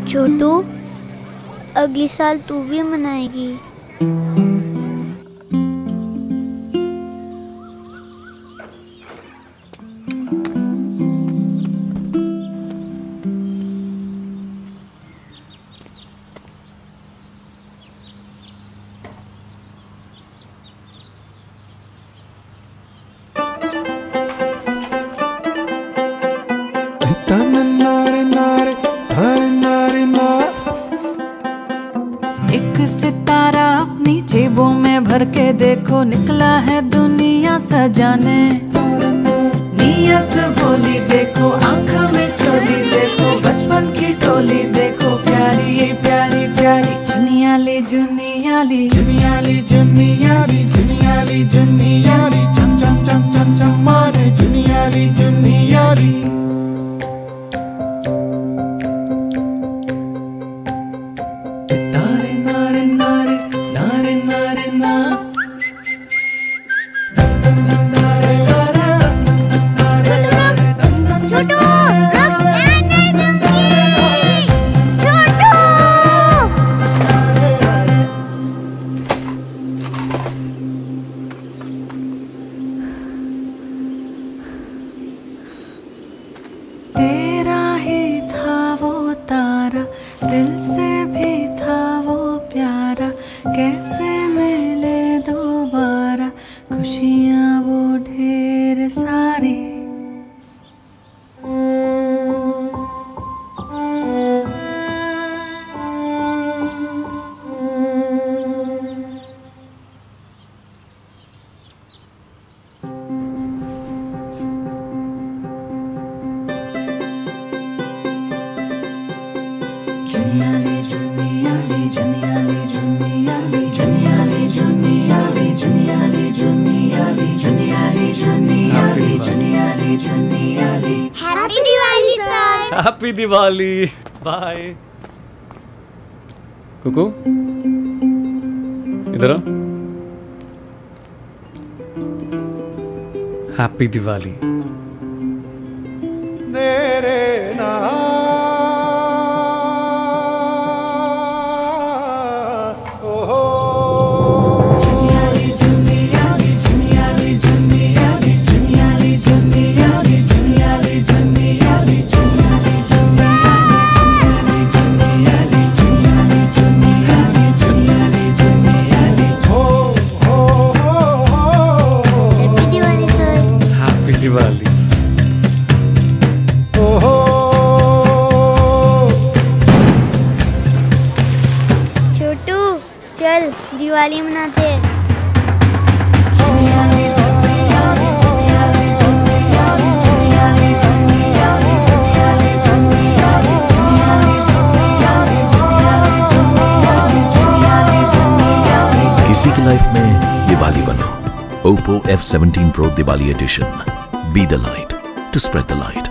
छोटू, अगली साल तू भी मनाएगी। एक सितारा अपनी जेबों में भर के देखो, निकला है दुनिया सजाने। नीयत भोली देखो, आंखों में चोली देखो, बचपन की टोली देखो, प्यारी प्यारी प्यारी जुनियाली जुनियाली जुनियाली जुनियाली जुनियाली जुनियाली चम चम चम चम चम मारे जुनियाली जुनियाली। तेरा ही था वो तारा, दिल से भी था वो प्यारा, कैसे मिले दोबारा खुशियाँ वो ढेर सारी। जुनियाली जुनियाली जुनियाली जुनियाली जुनियाली जुनियाली जुनियाली जुनियाली जुनियाली जुनियाली जुनियाली जुनियाली। Happy Diwali sir. Happy Diwali. Bye. Kuku, इधर आ। हैप्पी दिवाली। दिवाली। छोटू, चल दिवाली मनाते हैं। किसी की लाइफ में दिवाली बनो। OPPO F17 Pro Diwali Edition. Be the light to spread the light.